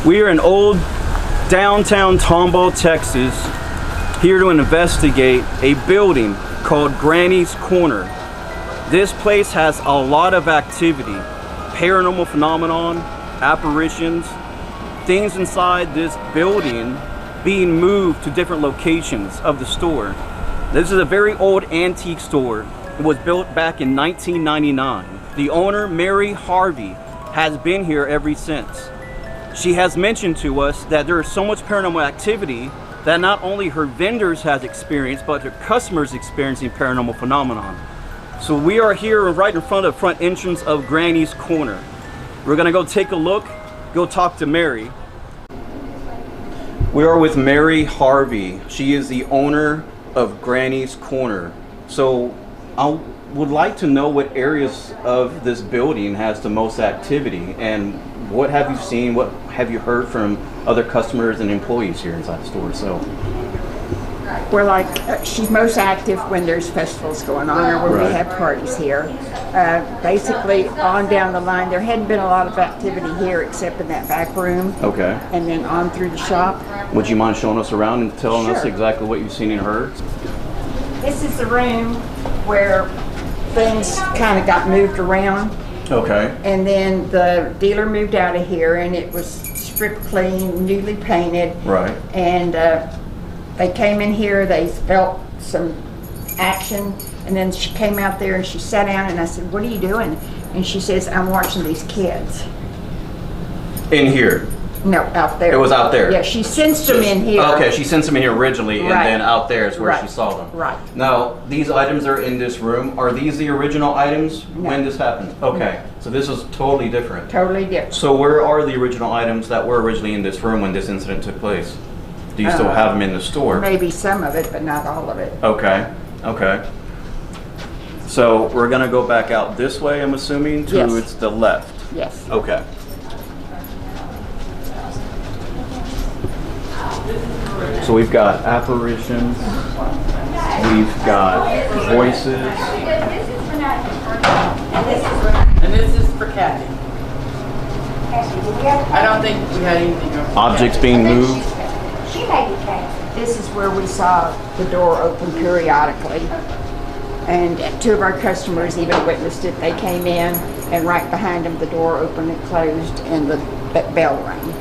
We are in Old Downtown Tomball, Texas, here to investigate a building called Granny's Corner. This place has a lot of activity, paranormal phenomenon, apparitions, things inside this building being moved to different locations of the store. This is a very old antique store. It was built back in 1999. The owner, Mary Harvey, has been here ever since. She has mentioned to us that there is so much paranormal activity that not only her vendors has experienced, but her customers experiencing paranormal phenomenon. So we are here right in front of the front entrance of Granny's Corner. We're gonna go take a look, go talk to Mary. We are with Mary Harvey. She is the owner of Granny's Corner. So I would like to know what areas of this building has the most activity, and what have you seen, what have you heard from other customers and employees here inside the store? So, well, she's most active when there's festivals going on or when we have parties here. Basically, on down the line, there hadn't been a lot of activity here except in that back room. Okay. And then on through the shop. Would you mind showing us around and telling us exactly what you've seen and heard? This is the room where things kind of got moved around. Okay. And then the dealer moved out of here and it was stripped clean, newly painted. Right. And they came in here, they felt some action, and then she came out there and she sat down and I said, "What are you doing?" And she says, "I'm watching these kids." In here? No, out there. It was out there? Yeah, she sensed them in here. Okay, she sensed them in here originally, and then out there is where she saw them. Right. Now, these items are in this room. Are these the original items when this happened? Okay, so this is totally different. Totally different. So where are the original items that were originally in this room when this incident took place? Do you still have them in the store? Maybe some of it, but not all of it. Okay, okay. So we're gonna go back out this way, I'm assuming, to it's the left. Yes. Okay. So we've got apparitions, we've got voices. And this is for Kathy. I don't think we had anything else. Objects being moved. This is where we saw the door open periodically. And two of our customers even witnessed it. They came in and right behind them the door opened and closed and the bell rang.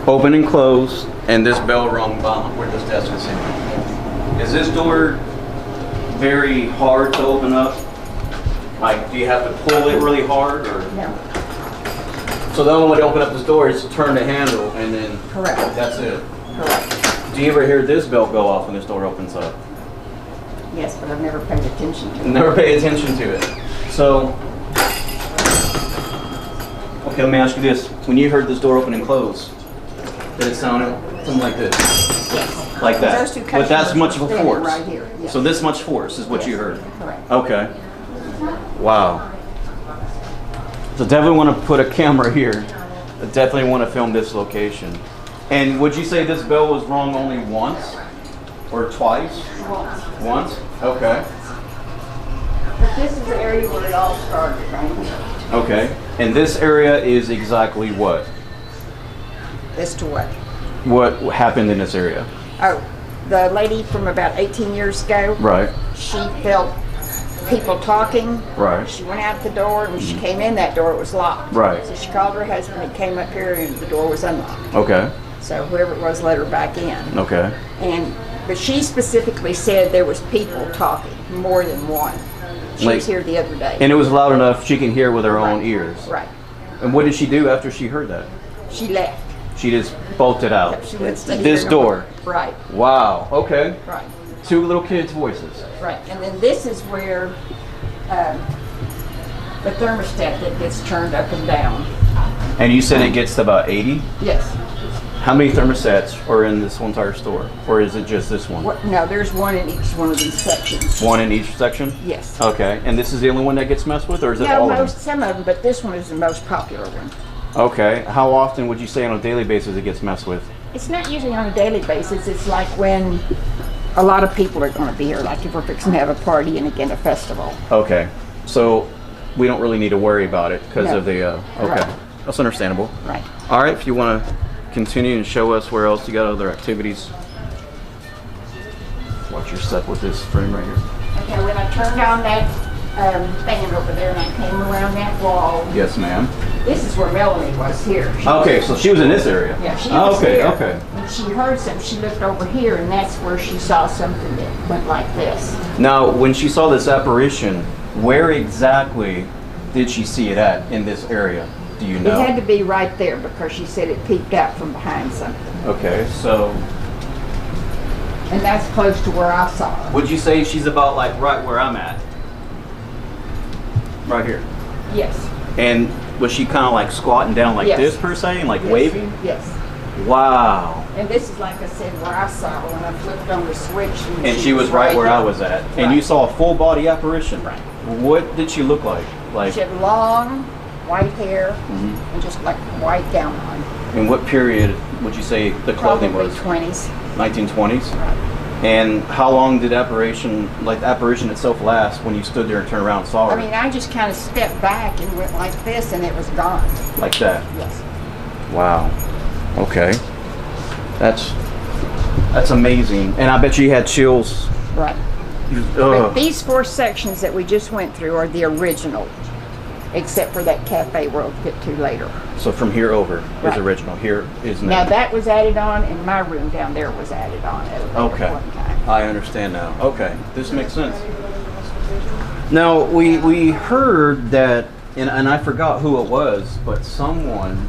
Open and close, and this bell rung behind where this desk is sitting. Is this door very hard to open up? Like, do you have to pull it really hard, or? No. So the only way to open up this door is to turn the handle, and then Correct. That's it. Correct. Do you ever hear this bell go off when this door opens up? Yes, but I've never paid attention to it. Never pay attention to it. So, okay, let me ask you this: when you heard this door open and close, did it sound something like this? Yes. Like that? Those two But that's much of a standing force. right here. Yes. So this much force is what you heard? Correct. Okay. Wow. So definitely want to put a camera here. I definitely want to film this location. And would you say this bell was rung only once? Or twice? Once. Once? Okay. But this is the area where it all started, right here. Okay. And this area is exactly what? As to what? What happened in this area? Oh, the lady from about 18 years ago. Right. She felt people talking. Right. She went out the door, and when she came in that door, it was locked. Right. So she called her husband and came up here, and the door was unlocked. Okay. So whoever it was let her back in. Okay. But she specifically said there was people talking, more than one. She was here the other day. And it was loud enough she can hear with her own ears. Right. And what did she do after she heard that? She left. She just bolted out. She went to This door. Right. Wow. Okay. Right. Two little kids' voices. Right. And then this is where the thermostat that gets turned up and down. And you said it gets to about 80? Yes. How many thermostats are in this whole entire store? Or is it just this one? No, there's one in each one of these sections. One in each section? Yes. Okay. And this is the only one that gets messed with, or is it all of them? Some of them, but this one is the most popular one. Okay. How often would you say on a daily basis it gets messed with? It's not usually on a daily basis. It's like when a lot of people are going to be here, like if we're fixing to have a party and again a festival. Okay. So we don't really need to worry about it because of the, okay. Right. That's understandable. Right. All right, if you want to continue and show us where else you got other activities. Watch your step with this frame right here. Okay, when I turned on that fan over there and I came around that wall, Yes, ma'am. this is where Melanie was here. Okay, so she was in this area. Yeah, she was okay, here. okay. When she heard something, she looked over here, and that's where she saw something that went like this. Now, when she saw this apparition, where exactly did she see it at in this area? Do you know? It had to be right there because she said it peeked out from behind something. Okay, so And that's close to where I saw her. would you say she's about like right where I'm at? Right here. Yes. And was she kind of like squatting down like Yes. this per se and like Yes. waving? Yes. Wow. And this is like I said where I saw her when I flipped on the switch. And she was right where I was at. And you Right. saw a full body apparition. Right. What did she look like? Like She had long white hair Mhm. and just like a white gown on. in what period would you say the clothing Probably was? 20s. 1920s? Right. And how long did the apparition itself last when you stood there and turned around and saw her? I mean, I just kind of stepped back and went like this, and it was gone. Like that? Yes. Wow. Okay. That's amazing. And I bet you had chills. Right. Ugh. But these 4 sections that we just went through are the original, except for that cafe we'll get to later. So from here over Right. is original. Here is Now now. that was added on, and my room down there was added on at a later Okay. point in time. I understand now. Okay. This makes sense. Now we heard that, and I forgot who it was, but someone,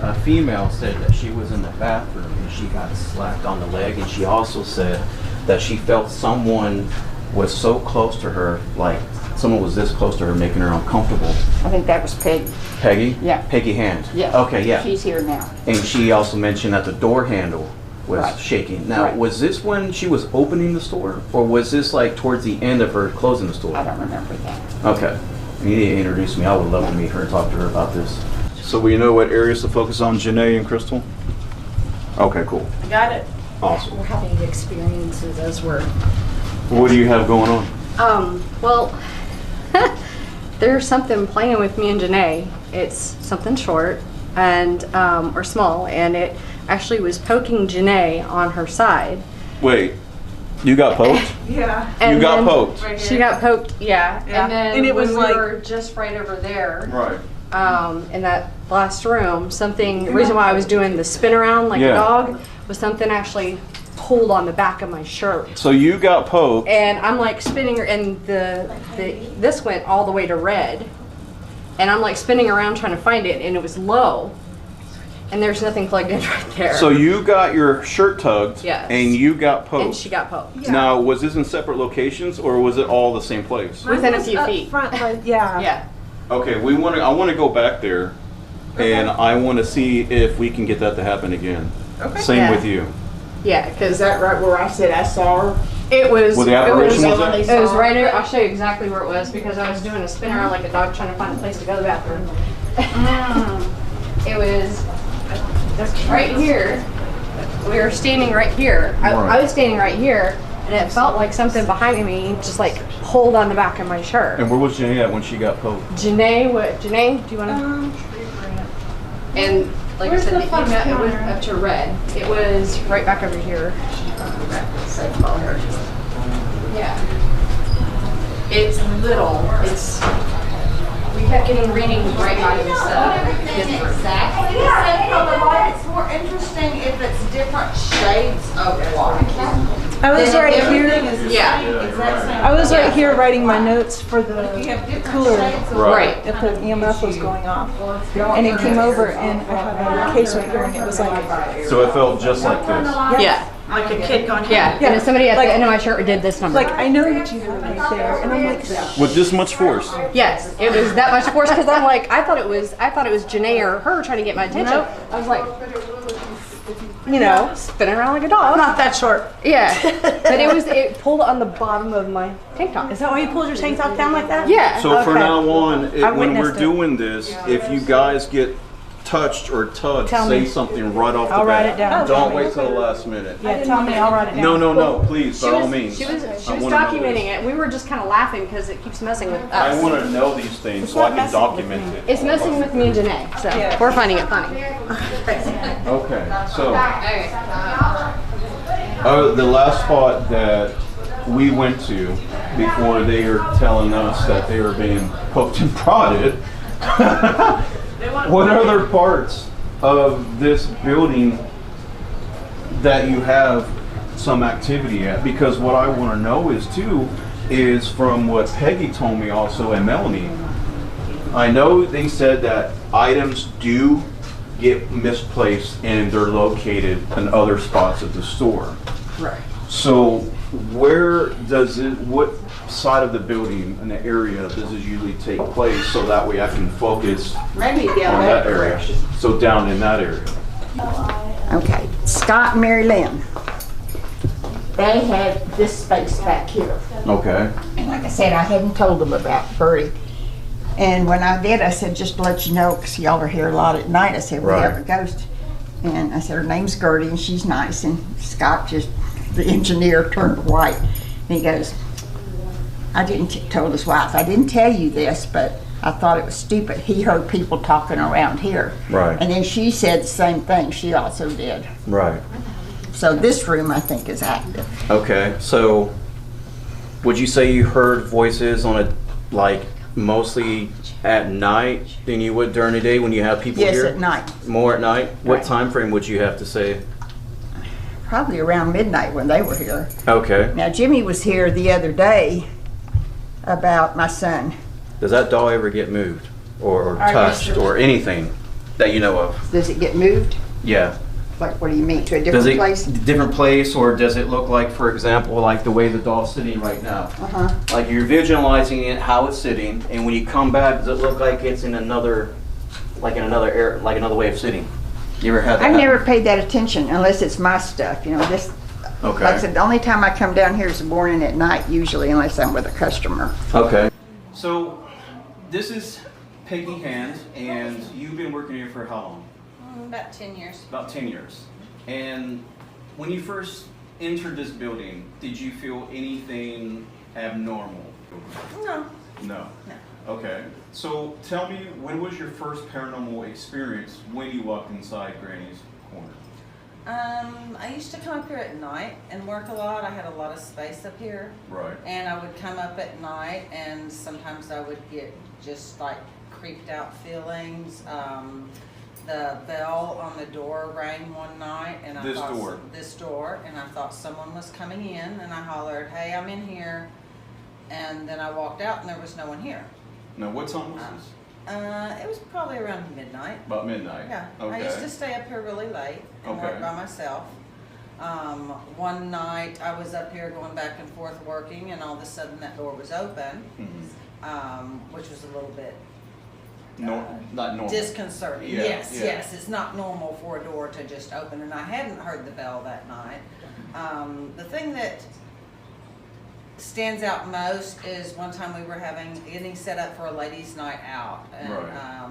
a female, said that she was in the bathroom and she got slapped on the leg, and she also said that she felt someone was so close to her, like someone was this close to her, making her uncomfortable. I think that was Peggy. Peggy? Yeah. Peggy Hand? Yes. Okay, yeah. She's here now. And she also mentioned that the door handle was Right. shaking. Now, Right. was this when she was opening the store, or was this like towards the end of her closing the store? I don't remember that. Okay. You need to introduce me. I would love to meet her and talk to her about this. So we know what areas to focus on, Janae and Crystal? Okay, cool. Got it. Awesome. We're having experiences as we're. What do you have going on? Well, there's something playing with me and Janae. It's something short and or small, and it actually was poking Janae on her side. Wait, you got poked? Yeah. And You got then poked? Right She here. got poked, yeah. Yeah. And then And it was when we like- were just right over there, Right. in that last room, the reason why I was doing the spin around like Yeah. a dog was something actually pulled on the back of my shirt. So you got poked. And I'm like spinning, and this went all the way to red, and I'm like spinning around trying to find it, and it was low, and there's nothing plugged in right there. So you got your shirt tugged. Yes. And you got poked. And she got poked Now, was this in separate locations, or was it all the same place? within a few feet. Front, like, yeah. Yeah. Okay, I want to go back there, and I want to see if we can get that to happen again. Okay. Same Yeah. with you. Yeah, Is because that right where I said I saw her? it was. Well, the apparition was it there? was right there. I'll show you exactly where it was because I was doing a spin around like a dog trying to find a place to go to the bathroom. It was right here. We were standing right here. Right. I was standing right here, and it felt like something behind me just like pulled on the back of my shirt. And where was Janae at when she got poked? Janae, do you want to? And like Where's I said, the it front came out, it went camera? up to red. It was right back over here. So follow her. Yeah. It's little. We kept getting readings right out of this Exactly the same color white. It's more interesting if it's different shades of white. I was right Everything here. is the Yeah. same, exact same. I was right here writing my notes for You the have different cooler. shades of Right. If the EMF was going off. And it came over and I had a case right here and it was like, So it felt just like this. Yeah. like a kid going, Yeah. Yeah. And then somebody at Like- the end of my shirt did this number. like I know that you were right there. And I'm like, With this much force. Yes, it was that much force because I'm like, I thought it was Janae or her trying to get my attention. I was like, spinning around like a dog. not that short. Yeah, but it pulled on the bottom of my tank top. Is that why you pulled your tank top down like that? Yeah. So from Okay. now on, I when we're witnessed it. doing this, if you guys get touched or tugged, Tell say me. something right off the I'll bat. write it down. Don't wait till the last minute. Yeah, tell me, I'll write it down. No, please, by all means. She was I documenting wanna know it. We were just kind of laughing because it keeps messing with I us. want to know these things so I can document it. It's messing with me and Janae, so we're finding it funny. Okay, so the last spot that we went to before they were telling us that they were being poked and prodded. What other parts of this building that you have some activity at? Because what I want to know is too, is from what Peggy told me also and Melanie, I know they said that items do get misplaced and they're located in other spots of the store. Right. So where does it, what side of the building and the area does it usually take place so that way I can focus Maybe down on that that area? direction. So down in that area. Okay, Scott and Mary Lynn. They had this space back here. Okay. And like I said, I hadn't told them about Birdie. And when I did, I said, just to let you know, because y'all are here a lot at night, I said, we Right. have a ghost. And I said, her name's Gertie, and she's nice. And Scott, just the engineer, turned white. And he goes, told his wife, I didn't tell you this, but I thought it was stupid. He heard people talking around here. Right. And then she said the same thing. She also did. Right. So this room, I think, is active. Okay. So would you say you heard voices on a, like, mostly at night than you would during the day when you have people Yes, here? at night. More at night? What Right. time frame would you have to say? Probably around midnight when they were here. Okay. Now, Jimmy was here the other day about my son. Does that doll ever get moved or I guess touched so. or anything that you know of? Does it get moved? Yeah. Like, what do you mean, to a Does different it place? different place, or does it look like, for example, like the way the doll's sitting right now? Uh-huh. Like you're visualizing it, how it's sitting, and when you come back, does it look like it's in another, like in another air, like another way of sitting? You ever had that? I've happen? never paid that attention unless it's my stuff, you know, this, Okay. like I said, the only time I come down here is the morning at night usually, unless I'm with a customer. Okay. So this is Peggy Hand, and you've been working here for how long? About 10 years. About 10 years. And when you first entered this building, did you feel anything abnormal? No. No. Okay. So tell me, when was your first paranormal experience when you walked inside Granny's Corner? I used to come up here at night and work a lot. I had a lot of space up here. Right. And I would come up at night and sometimes I would get just like creeped out feelings. The bell on the door rang one night and I This thought door? This door, and I thought someone was coming in, and I hollered, "Hey, I'm in here." And then I walked out and there was no one here. Now, what time was this? It was probably around midnight. About midnight? Yeah, Okay. I used to stay up here really late and Okay. work by myself. One night I was up here going back and forth working, and all of a sudden that door was open, which was a little bit Not normal. disconcerting. Yeah, Yes, yeah. yes, it's not normal for a door to just open, and I hadn't heard the bell that night. The thing that stands out most is one time we were getting set up for a ladies' night out, and Right.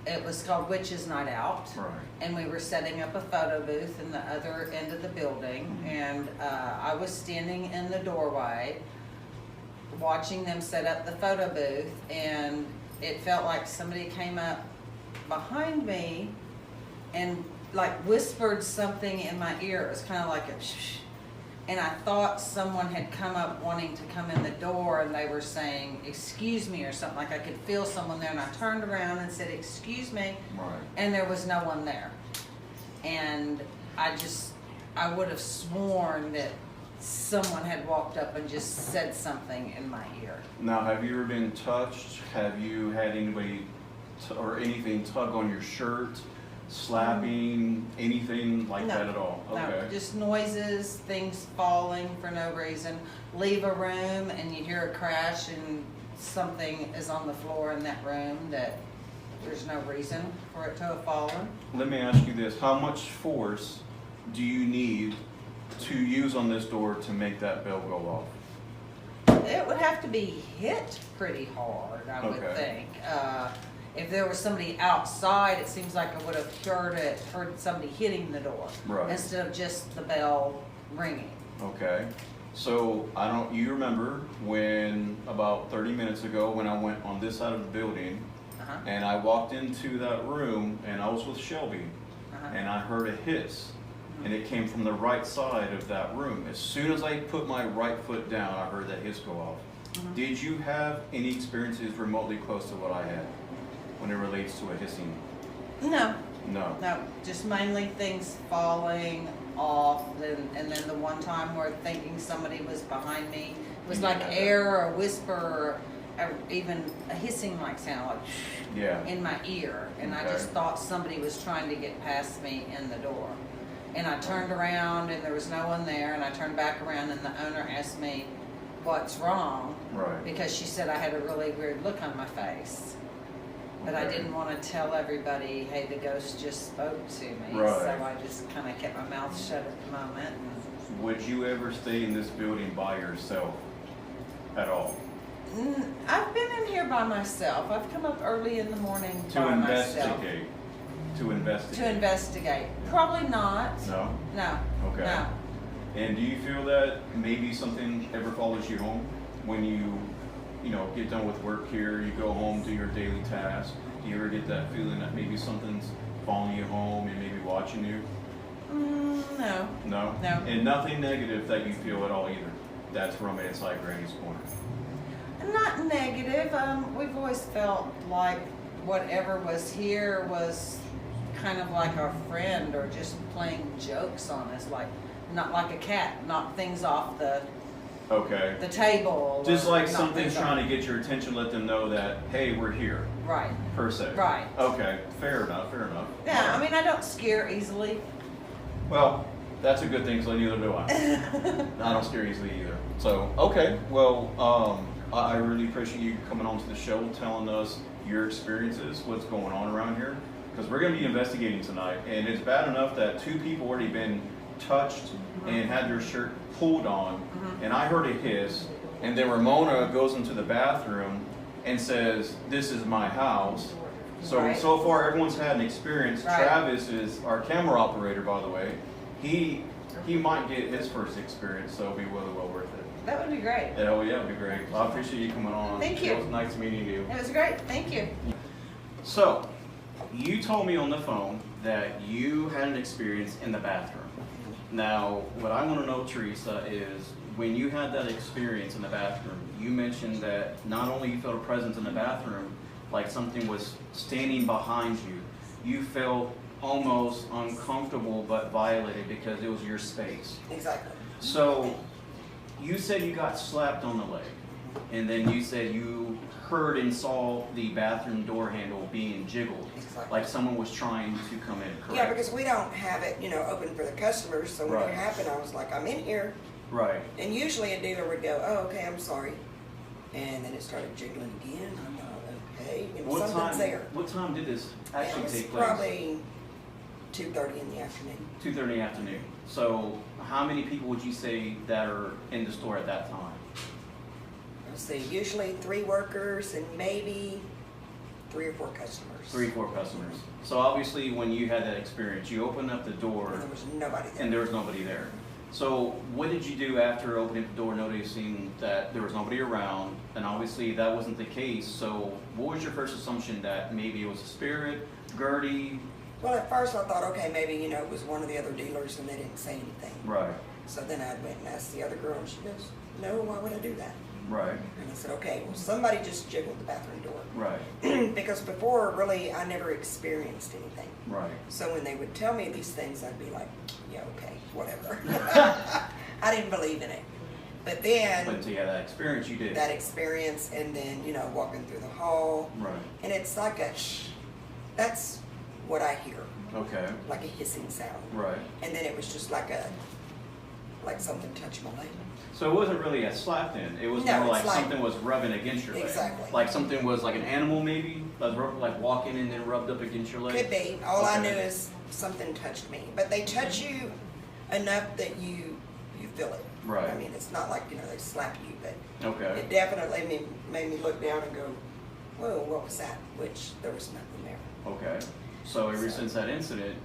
it was called Witches' Night Out. Right. And we were setting up a photo booth in the other end of the building, and I was standing in the doorway watching them set up the photo booth, and it felt like somebody came up behind me and like whispered something in my ear. It was kind of like a shh. And I thought someone had come up wanting to come in the door, and they were saying, "Excuse me," or something. Like I could feel someone there, and I turned around and said, "Excuse me," Right. and there was no one there. And I would have sworn that someone had walked up and just said something in my ear. Now, have you ever been touched? Have you had anybody or anything tug on your shirt, slapping, anything like that at all? No, just noises, things falling for no reason. Leave a room and you hear a crash and something is on the floor in that room that there's no reason for it to have fallen. Let me ask you this. How much force do you need to use on this door to make that bell go off? It would have to be hit pretty hard, I would Okay. think. If there was somebody outside, it seems like I would have heard somebody hitting the door. Right. Instead of just the bell ringing. Okay. So you remember when about 30 minutes ago when I went on this side of the building Uh-huh. and I walked into that room and I was with Shelby Uh-huh. and I heard a hiss and it came from the right side of that room. As soon as I put my right foot down, I heard that hiss go off. Did you have any experiences remotely close to what I had when it relates to a hissing? No, No. no, just mainly things falling off, and then the one time where thinking somebody was behind me, it was like air or a whisper or even a hissing like sound, like Yeah. in my ear, and I Okay. just thought somebody was trying to get past me in the door. And I turned around and there was no one there, and I turned back around and the owner asked me what's wrong, Right. because she said I had a really weird look on my face. But I Okay. didn't want to tell everybody, hey, the ghost just spoke to me. Right. So I just kind of kept my mouth shut at the moment. Would you ever stay in this building by yourself at all? I've been in here by myself. I've come up early in the morning To by myself. investigate. To investigate. To investigate. Probably not. No? No. Okay. No. And do you feel that maybe something ever follows you home when you get done with work here, you go home, do your daily tasks? Do you ever get that feeling that maybe something's following you home and maybe watching you? No. No? No. And nothing negative that you feel at all either. That's from inside Granny's Corner. Not negative. We've always felt like whatever was here was kind of like our friend, or just playing jokes on us, like not like a cat, knock things off the Okay. table. Just or like knock something's things off. trying to get your attention, let them know that, hey, we're here, Right. per se. Right. Okay, fair enough, fair enough. Yeah, I mean, I don't scare easily. Well, that's a good thing, so neither do I. I don't scare easily either. So, okay, well, I really appreciate you coming on to the show, telling us your experiences, what's going on around here, because we're going to be investigating tonight, and it's bad enough that 2 people already been touched and had their shirt pulled on, and I heard a hiss, and then Ramona goes into the bathroom and says, "This is my house." So, Right. so far everyone's had an experience. Right. Travis is our camera operator, by the way. He might get his first experience, so it'll be well worth it. That would be great. Oh yeah, it'd be great. Well, I appreciate you coming on. Thank you. It was nice meeting you. It was great. Thank you. So, you told me on the phone that you had an experience in the bathroom. Now, what I want to know, Teresa, is when you had that experience in the bathroom, you mentioned that not only you felt a presence in the bathroom, like something was standing behind you, you felt almost uncomfortable but violated because it was your space. Exactly. So, you said you got slapped on the leg, and then you said you heard and saw the bathroom door handle being jiggled, Exactly. like someone was trying to come in, correct? Yeah, because we don't have it, open for the customers, so when Right. it happened, I was like, I'm in here. Right. And usually a dealer would go, oh, okay, I'm sorry. And then it started jiggling again. I thought, okay, something's there. What time did this It actually was take place? probably 2:30 in the afternoon. 2:30 in the afternoon. So, how many people would you say that are in the store at that time? Let's see, usually 3 workers and maybe 3 or 4 customers. 3 or 4 customers. So obviously, when you had that experience, you opened up the door, And there was nobody there. and there was nobody there. So what did you do after opening the door, noticing that there was nobody around, and obviously that wasn't the case? So what was your first assumption, that maybe it was a spirit, Gertie? Well, at first I thought, okay, maybe, it was one of the other dealers and they didn't say anything. Right, So then I went and asked the other girl, and she goes, no, why would I do that? right, And I said, okay, well, somebody just jiggled the bathroom door. right, Because before, really, I never experienced anything. right. So when they would tell me these things, I'd be like, yeah, okay, whatever. I didn't believe in it. But then, But until you had that experience, you did. that experience, and then, walking through the hall, Right, and it's like that's what I hear, okay, like a hissing sound. right. And then it was just like something touched my leg. So it wasn't really a slap then, it was No, more it's like like- something was rubbing against your leg. Exactly. Like something was like an animal maybe, like walking and then rubbed up against your leg? Could be. All I Okay. knew is something touched me. But they touch you enough that you feel it. Right. I mean, it's not like, they slap you, but Okay, it definitely made me look down and go, whoa, what was that? Which there was nothing there. Okay. So ever since that incident,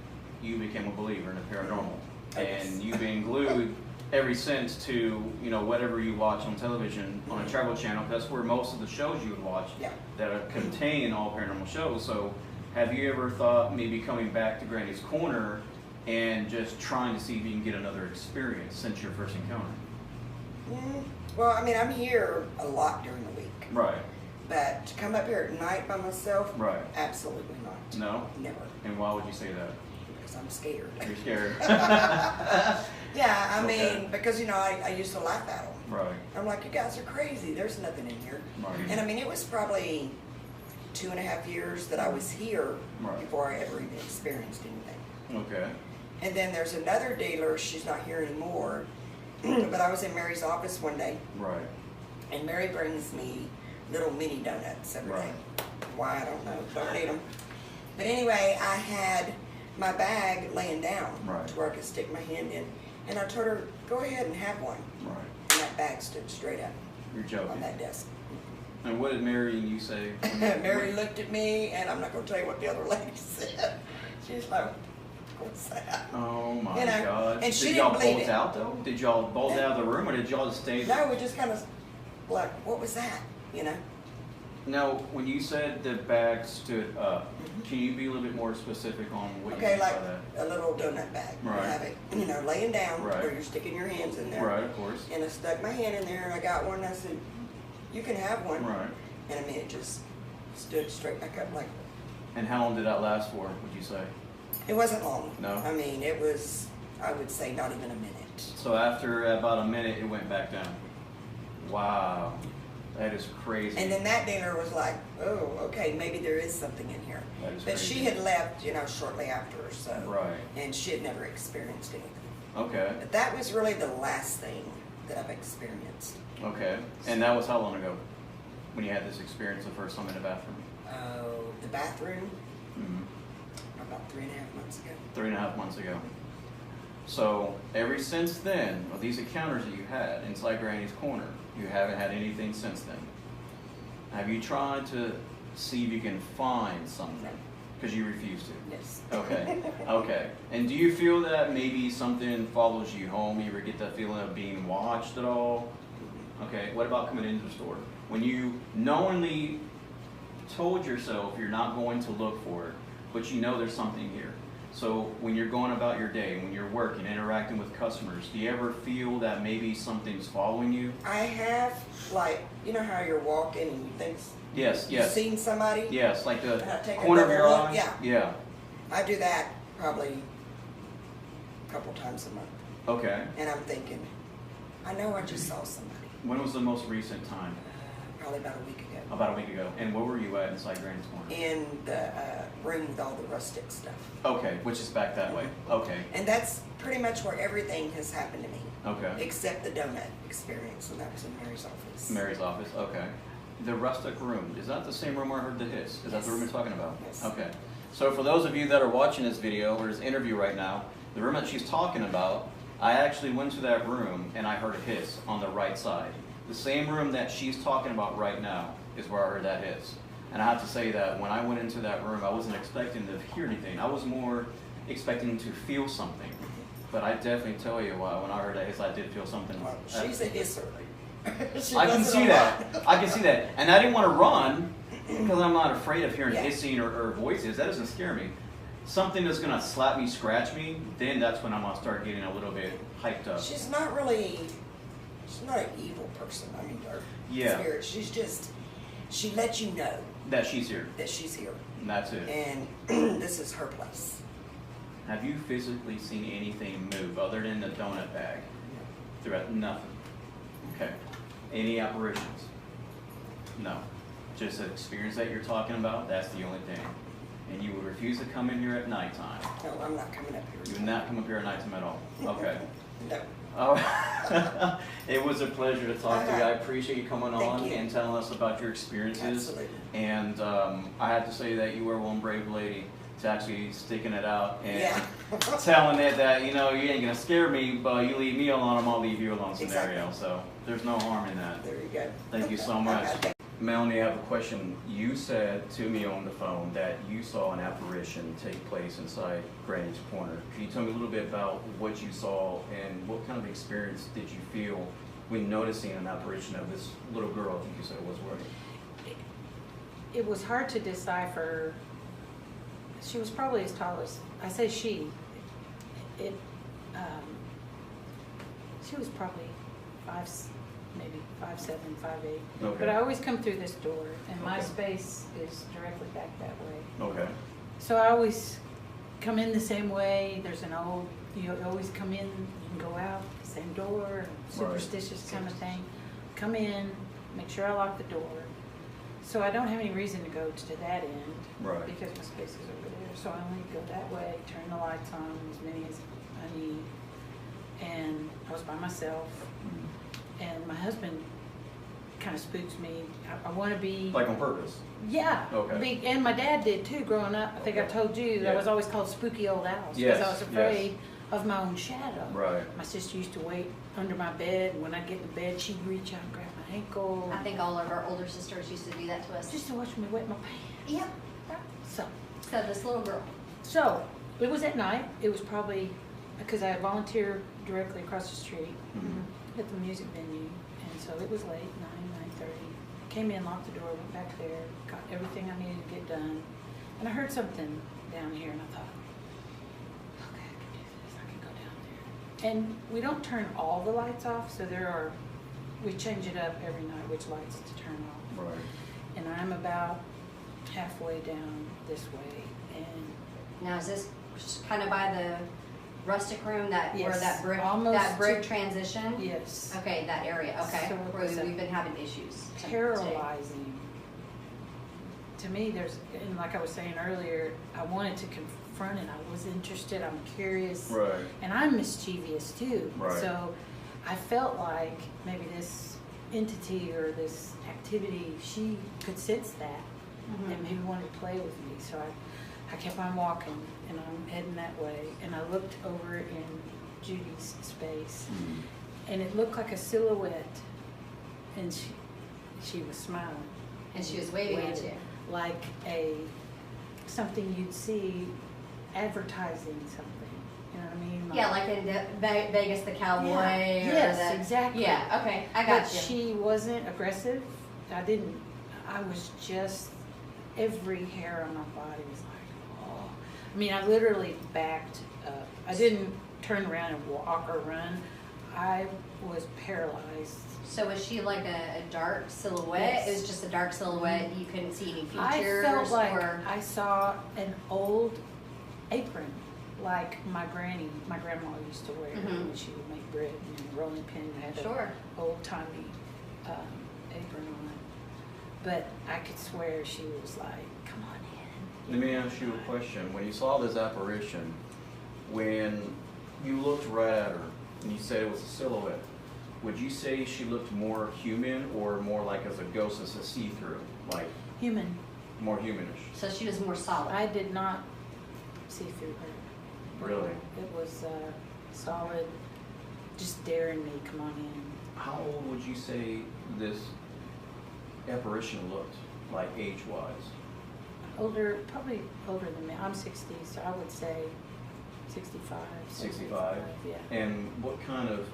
you became a believer in the paranormal. And you've been glued ever since to, you know, whatever you watch on television, on a travel channel. That's where most of the shows you would watch that contain all paranormal shows. So have you ever thought maybe coming back to Granny's Corner and just trying to see if you can get another experience since your first encounter? Well, I mean, I'm here a lot during the week. Right. But to come up here at night by myself, Right. absolutely not. No? Never. And why would you say that? Because I'm scared. You're scared. Yeah, I Okay. mean, because, you know, I used to laugh at them. Right. I'm like, you guys are crazy. There's nothing in here. Right. And I mean, it was probably 2.5 years that I was here Right. before I ever even experienced anything. Okay. And then there's another dealer, she's not here anymore, but I was in Mary's office one day, Right. and Mary brings me little mini donuts every day. Right. Why, I don't know, don't need them. But anyway, I had my bag laying down Right. to where I could stick my hand in, and I told her, go ahead and have one. Right. And that bag stood straight up You're on joking. that desk. And what did Mary and you say? Mary looked at me, and I'm not going to tell you what the other lady said. She's like, what's that? Oh my You know, God. and she did didn't y'all believe bolt it. out though? Did y'all bolt out of the room or did y'all just stay? No, we just kind of like, what was that? You know? Now, when you said the bag stood up, can you be a little bit more specific on what you Okay, mean like by that? a little donut bag. You Right. have it, you know, laying down Right. where you're sticking your hands in there. Right, of course. And I stuck my hand in there and I got one and I said, you can have one. Right. And I mean, it just stood straight back up like, And how long did that last for, would you say? it wasn't long. No? I mean, it was, I would say not even a minute. So after about a minute, it went back down. Wow. That is crazy. And then that dealer was like, oh, okay, maybe there is something in here. That is But crazy. she had left, you know, shortly after or so. Right. And she had never experienced anything. Okay. But that was really the last thing that I've experienced. Okay. And that was how long ago? When you had this experience the first time in the bathroom? Oh, the bathroom, Mm-hmm. about 3.5 months ago. 3.5 months ago. So ever since then, of these encounters that you had inside Granny's Corner, you haven't had anything since then. Have you tried to see if you can find something? Because you refuse to. Yes. Okay. Okay. And do you feel that maybe something follows you home? You ever get that feeling of being watched at all? Okay. What about coming into the store? When you knowingly told yourself you're not going to look for it, but you know there's something here. So when you're going about your day, when you're working, interacting with customers, do you ever feel that maybe something's following you? I have, like, you know how you're walking and you think Yes, you've yes. seen somebody? Yes, like the Take corner of another your look, eye? yeah. Yeah. I do that probably a couple times a month. Okay. And I'm thinking, I know I just saw somebody. When was the most recent time? Probably about a week ago. About a week ago. And where were you at inside Granny's Corner? In the room with all the rustic stuff. Okay, which is back that way. Okay. And that's pretty much where everything has happened to me. Okay. Except the donut experience, and that was in Mary's office. Mary's office. Okay. The rustic room, is that the same room where I heard the hiss? Is that the room you're talking about? Yes. Okay. So for those of you that are watching this video or this interview right now, the room that she's talking about, I actually went to that room and I heard a hiss on the right side. The same room that she's talking about right now is where I heard that hiss. And I have to say that when I went into that room, I wasn't expecting to hear anything. I was more expecting to feel something. But I definitely tell you why, when I heard that hiss, I did feel something. Well, she's a hisser. She I can does it see a that. lot. I can see that. And I didn't want to run because I'm not afraid of hearing Yeah. hissing or voices. That doesn't scare me. Something that's going to slap me, scratch me, then that's when I'm going to start getting a little bit hyped up. She's not really, she's not an evil person, I mean, or Yeah. spirit. She's just, she lets you know That she's here. that she's here. And that's it. And this is her place. Have you physically seen anything move other than the donut bag? Throughout nothing. Okay. Any apparitions? No. Just the experience that you're talking about, that's the only thing. And you would refuse to come in here at nighttime. No, I'm not coming up here. You would not come up here at nighttime at all. Okay. No. Oh, it was a pleasure to talk to you. I appreciate you coming Thank on you. and telling us about your experiences. Absolutely. And I have to say that you were one brave lady to actually sticking it out and Yeah. telling it that, you know, you ain't gonna scare me, but you leave me alone, I'm gonna leave you alone scenario. Exactly. So there's no harm in that. There you go. Thank you so much. Okay. Melanie, I have a question. You said to me on the phone that you saw an apparition take place inside Granny's Corner. Can you tell me a little bit about what you saw and what kind of experience did you feel when noticing an apparition of this little girl, I think you said it was, wearing? It was hard to decipher. She was probably as tall as, I say she, she was probably maybe 5'7", 5'8". Okay. But I always come through this door, and my space is directly back that way. Okay. So I always come in the same way. There's an old, you always come in, you can go out, the same door, superstitious kind of thing. Come in, make sure I lock the door. So I don't have any reason to go to that end, Right. because my space is over there. So I only go that way, turn the lights on, as many as I need. And I was by myself, and my husband kind of spooks me. I want to be... Like on purpose? Yeah. Okay. And my dad did too, growing up. I think I told you, Yeah. I was always called Spooky Old Alice, Yes, because I was afraid of my own shadow. Right. My sister used to wait under my bed, and when I'd get in bed, she'd reach out and grab my ankle. I think all of our older sisters used to do that to us. Just to watch me wet my pants. Yep. So This little girl. So, it was at night. It was probably, because I volunteer directly across the street at the music venue. And so it was late, 9:30. Came in, locked the door, went back there, got everything I needed to get done. And I heard something down here, and I thought, okay, I can do this. I can go down there. And we don't turn all the lights off, so we change it up every night, which lights to turn off. Right. And I'm about halfway down this way, and Now is this kind of by the rustic room where Yes, that brick almost transition? yes, Okay, that area. Okay, So it where was we've been having issues. paralyzing. To me, and like I was saying earlier, I wanted to confront it. I was interested. I'm curious, Right. and I'm mischievous too. Right. So I felt like maybe this entity or this activity, she could sense that and maybe wanted to play with me. So I kept on walking, and I'm heading that way, and I looked over in Judy's space, and it looked like a silhouette, and she was smiling. And she was waving at you. Like something you'd see advertising something. You know what I mean? Yeah, like in Vegas, the cowboy. Yeah, or yes, exactly. Yeah, okay, I got But you. she wasn't aggressive. I was just, every hair on my body was like, oh. I mean, I literally backed up. I didn't turn around and walk or run. I was paralyzed. So was she like a dark silhouette? Yes. It was just a dark silhouette. You couldn't see any I features, felt like or I saw an old apron, like my grandma used to wear when she would make bread, and a rolling pin had an old timey apron on it. But I could swear she was like, "Come on in." Let me ask you a question. When you saw this apparition, when you looked right at her and you said it was a silhouette, would you say she looked more human or more like as a ghost, as a see-through, like Human. more humanish? so she was more solid. I did not see through her. Really? It was solid, just daring me, come on in. How old would you say this apparition looked, like age-wise? Older, probably older than me. I'm 60, so I would say 65. 65? Yeah. And what kind of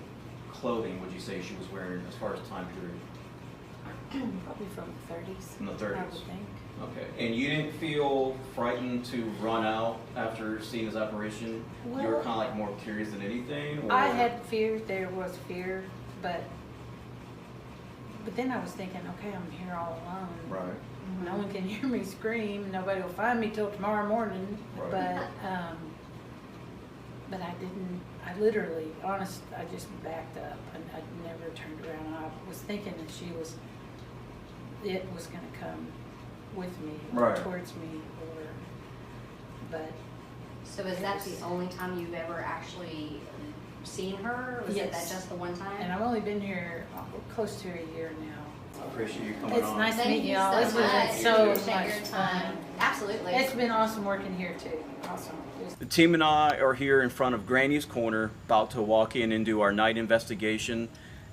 clothing would you say she was wearing as far as time period? Probably from the 30s. From the 30s? I would think. Okay. And you didn't feel frightened to run out after seeing this apparition? You were Well, kind of like more curious than anything? Or? I had fear. There was fear, but then I was thinking, okay, I'm here all alone. Right. No one can hear me scream. Nobody will find me till tomorrow morning. Right. But I didn't. I literally, honest, I just backed up and I never turned around. I was thinking that it was going to come with me or Right. towards me, but So is that the only time you've ever actually seen her? Or was it that Yes. just the one time? and I've only been here close to a year now. I appreciate you coming It's on. nice to Thank meet you y'all. so This was much. so Appreciate much your time. fun. Absolutely. It's been awesome working here too. Awesome. The team and I are here in front of Granny's Corner, about to walk in and do our night investigation.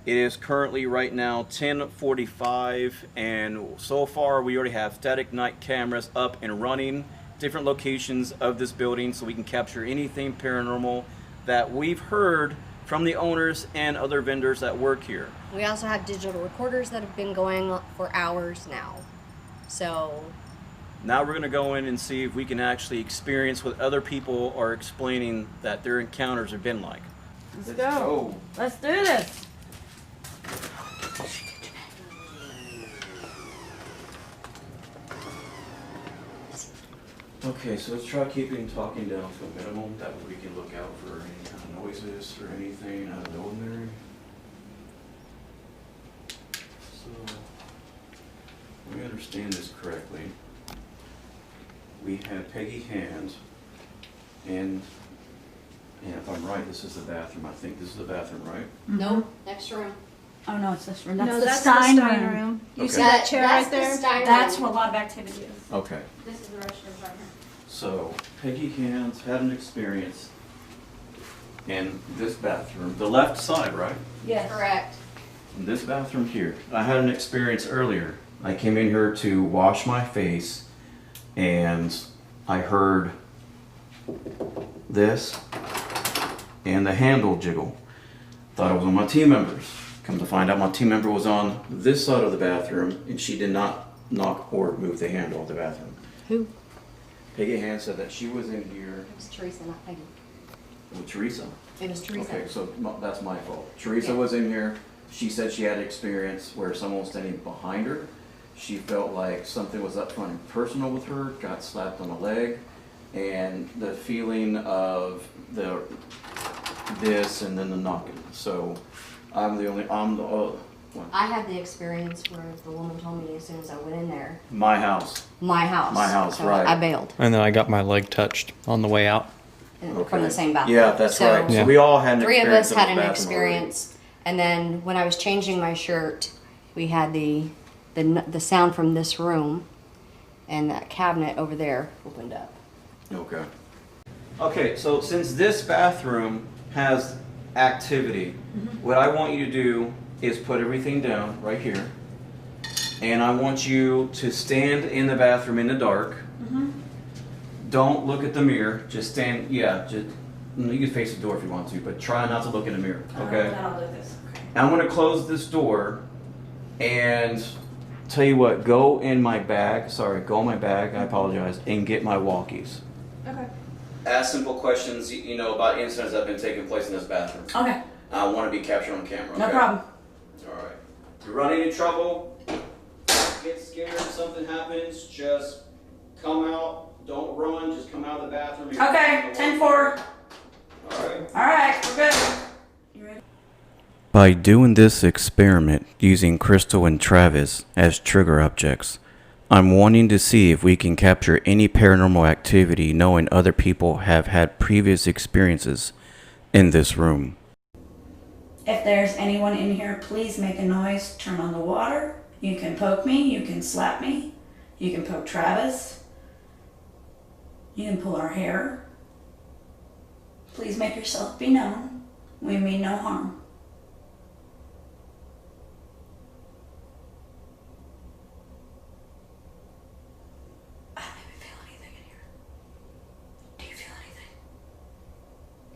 It is currently right now 10:45, and so far we already have static night cameras up and running, different locations of this building, so we can capture anything paranormal that we've heard from the owners and other vendors that work here. We also have digital recorders that have been going for hours now. So now we're going to go in and see if we can actually experience what other people are explaining that their encounters have been like. Let's go. Let's do this. Okay, so let's try keeping talking down to a minimum. That way we can look out for any kind of noises or anything out of the ordinary. So, let me understand this correctly. We had Peggy Hand, and if I'm right, this is the bathroom. I think this is the bathroom, right? nope, next room. Oh no, it's this room. No, That's the Stein room. You Okay. see that chair That's right the there? Stein That's room. where a lot of activity is. Okay. This is the restroom right here. So, Peggy Hand had an experience in this bathroom, the left side, right? Yes. Correct. In this bathroom here. I had an experience earlier. I came in here to wash my face, and I heard this and the handle jiggle. Thought it was one of my team members. Come to find out, my team member was on this side of the bathroom, and she did not knock or move the handle of the bathroom. Who? Peggy Hand said that she was in here. It was Teresa, not Peggy. With Teresa. It was Teresa. Okay, so that's my fault. Teresa Yeah. was in here. She said she had experience where someone was standing behind her. She felt like something was up front and personal with her, got slapped on the leg, and the feeling of this and then the knocking. So I'm the one. I had the experience where the woman told me as soon as I went in there, My house. my house. My house, So right. I bailed And then I got my leg touched on the way out. from the same bathroom. Yeah, that's So right. So Yeah. we all had an three of experience us in had this an bathroom experience, and then when I was changing my shirt, we had the sound from this room, and that cabinet over there opened up. already. Okay. Okay, so since this bathroom has activity, what I want you to do is put everything down right here. And I want you to stand in the bathroom in the dark. Don't look at the mirror. Just stand, you can face the door if you want to, but try not to look in the mirror, okay? I'll do this. Okay. I'm gonna close this door and tell you what, go in my bag, I apologize, and get my walkies. Okay. Ask simple questions, about incidents that have been taking place in this bathroom. Okay. I want to be captured on camera, okay? No problem. Alright. If you run into trouble, get scared, something happens, just come out, don't run, just come out of the bathroom. Okay. 10-4. Alright. All right. We're good. You ready? By doing this experiment using Crystal and Travis as trigger objects, I'm wanting to see if we can capture any paranormal activity knowing other people have had previous experiences in this room. If there's anyone in here, please make a noise. Turn on the water. You can poke me. You can slap me. You can poke Travis. You can pull our hair. Please make yourself be known. We mean no harm. I don't even feel anything in here. Do you feel anything?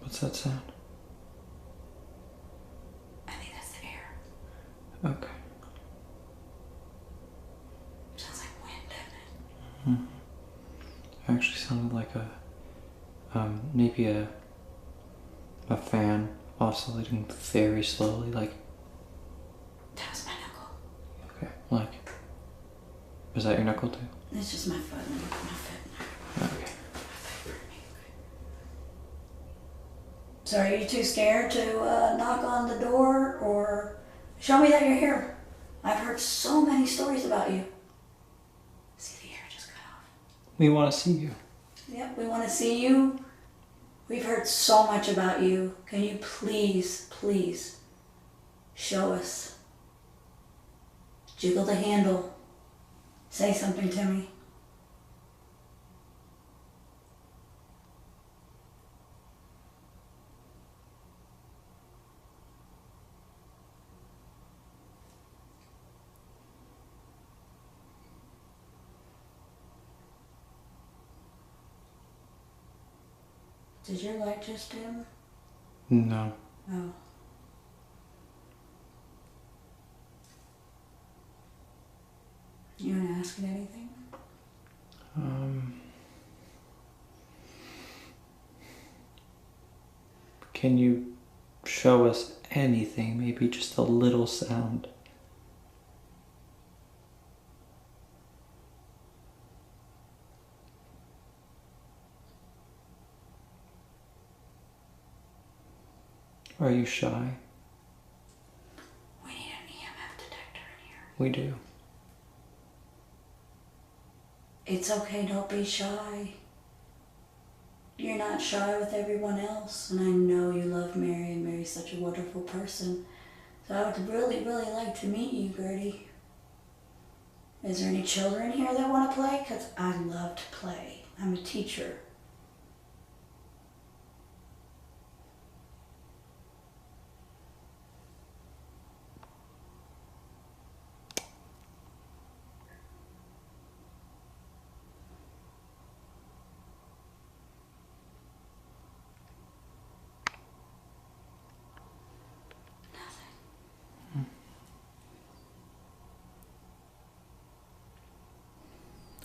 What's that sound? I think that's the air. Okay. Sounds like wind, doesn't it? It actually sounded like maybe a fan oscillating very slowly, like, That was my knuckle. okay, like, was that your knuckle too? It's just my foot. My foot. Okay. So are you too scared to knock on the door, or show me that you're here? I've heard so many stories about you. See, the air just cut off. We want to see you. Yep, we want to see you. We've heard so much about you. Can you please show us? Jiggle the handle. Say something to me. Did your light just dim? No. Oh. You want to ask it anything? Can you show us anything? Maybe just a little sound. Are you shy? We need an EMF detector in here. We do. It's okay, don't be shy. You're not shy with everyone else, and I know you love Mary, and Mary's such a wonderful person. So I would really, really like to meet you, Gertie. Is there any children here that want to play? Because I love to play. I'm a teacher.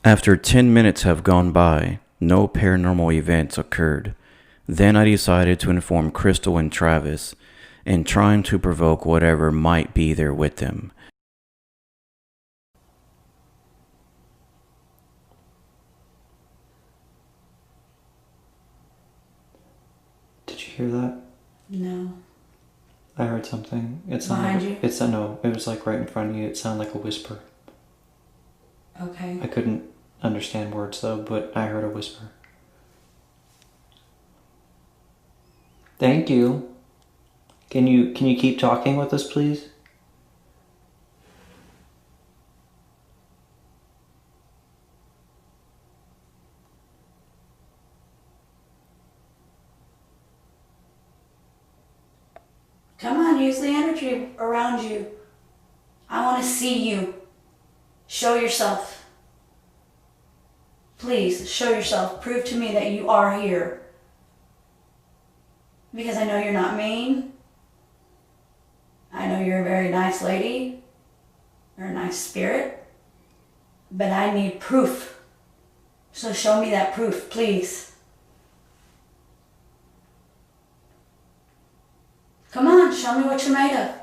After 10 minutes have gone by, no paranormal events occurred. Then I decided to inform Crystal and Travis, and trying to provoke whatever might be there with them. Did you hear that? No. I heard something. It Behind sounded. you? It was like right in front of you. It sounded like a whisper. Okay. I couldn't understand words though, but I heard a whisper. Thank you. Can you keep talking with us, please? Come on, use the energy around you. I want to see you. Show yourself. Please, show yourself. Prove to me that you are here. Because I know you're not mean. I know you're a very nice lady. You're a nice spirit. But I need proof. So show me that proof, please. Come on, show me what you're made of.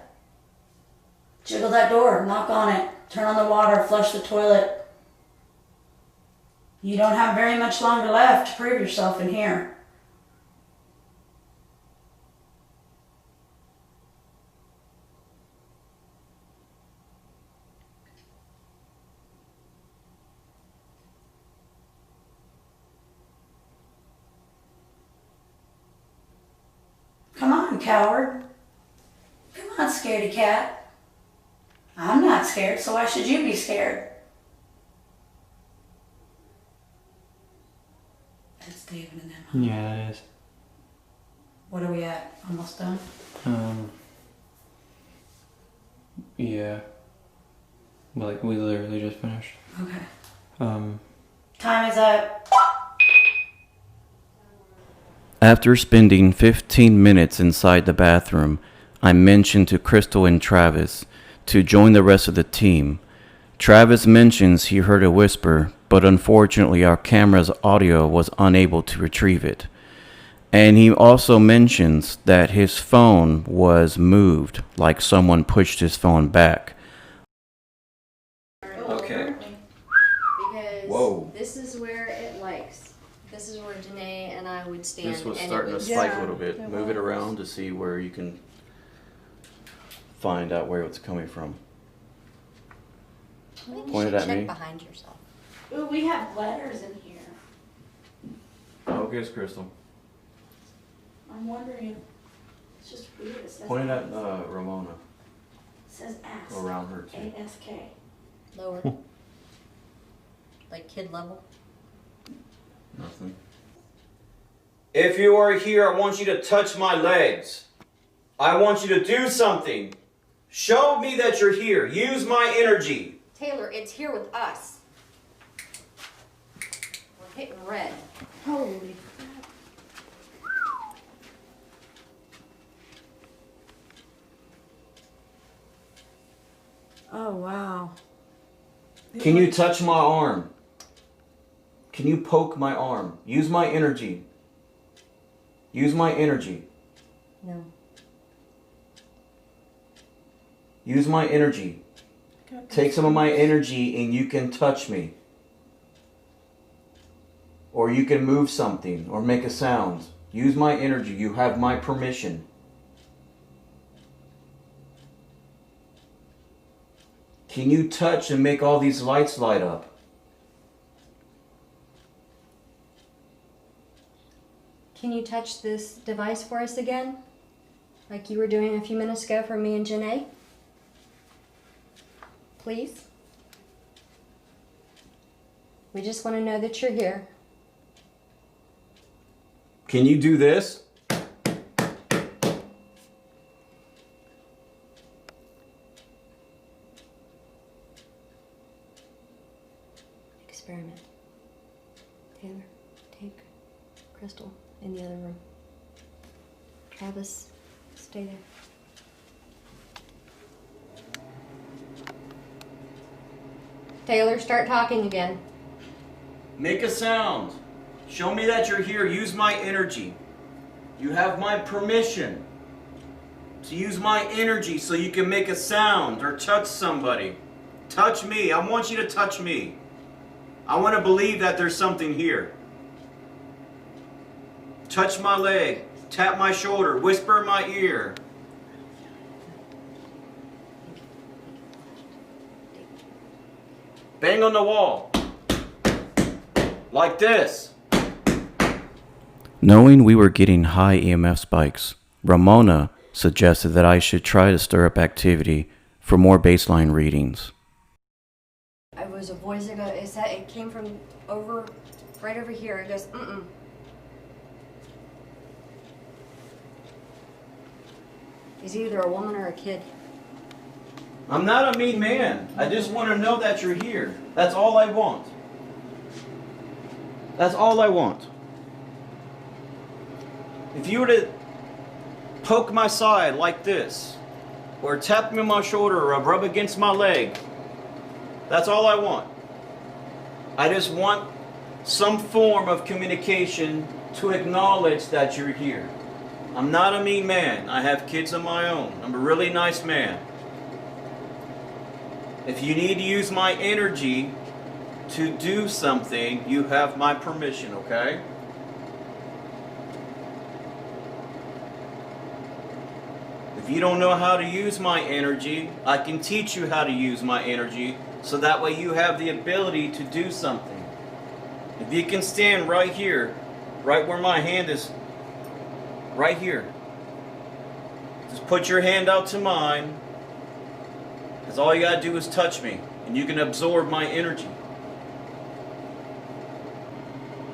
Jiggle that door, knock on it, turn on the water, flush the toilet. You don't have very much longer left to prove yourself in here. Come on, coward. Come on, scaredy cat. I'm not scared, so why should you be scared? That's David and them. Huh? Yeah, it is. What are we at? Almost done? Yeah. Like, we literally just finished. Okay. Time is up. After spending 15 minutes inside the bathroom, I mentioned to Crystal and Travis to join the rest of the team. Travis mentions he heard a whisper, but unfortunately our camera's audio was unable to retrieve it. And he also mentions that his phone was moved, like someone pushed his phone back. Okay. Because Whoa. this is where it likes. This is where Janae and I would stand. This was and starting it to would, spike a Yeah, little bit. it Move it was. around to see where you can find out where it's coming from. I think you Point it should at check me. behind yourself. Ooh, we have letters in here. Focus, Crystal. I'm wondering if it's just weird. It says Point it at Ramona. It says ask. Around her too. ASK. Lower. Like kid level. Nothing. If you are here, I want you to touch my legs. I want you to do something. Show me that you're here. Use my energy. Taylor, it's here with us. We're hitting red. Holy crap. Oh, wow. Can you touch my arm? Can you poke my arm? Use my energy. Use my energy. No. Use my energy. Take some of my energy and you can touch me. Or you can move something or make a sound. Use my energy. You have my permission. Can you touch and make all these lights light up? Can you touch this device for us again? Like you were doing a few minutes ago for me and Janae? Please? We just want to know that you're here. Can you do this? Experiment. Taylor, take Crystal in the other room. Travis, stay there. Taylor, start talking again. Make a sound. Show me that you're here. Use my energy. You have my permission to use my energy so you can make a sound or touch somebody. Touch me. I want you to touch me. I want to believe that there's something here. Touch my leg. Tap my shoulder. Whisper in my ear. Bang on the wall. Like this. Knowing we were getting high EMF spikes, Ramona suggested that I should try to stir up activity for more baseline readings. It was a voice ago. It came from right over here. It goes, mm-mm. He's either a woman or a kid. I'm not a mean man. I just want to know that you're here. That's all I want. That's all I want. If you were to poke my side like this, or tap me on my shoulder, or rub against my leg, that's all I want. I just want some form of communication to acknowledge that you're here. I'm not a mean man. I have kids of my own. I'm a really nice man. If you need to use my energy to do something, you have my permission, okay? If you don't know how to use my energy, I can teach you how to use my energy so that way you have the ability to do something. If you can stand right here, right where my hand is, right here. Just put your hand out to mine. Because all you gotta do is touch me, and you can absorb my energy.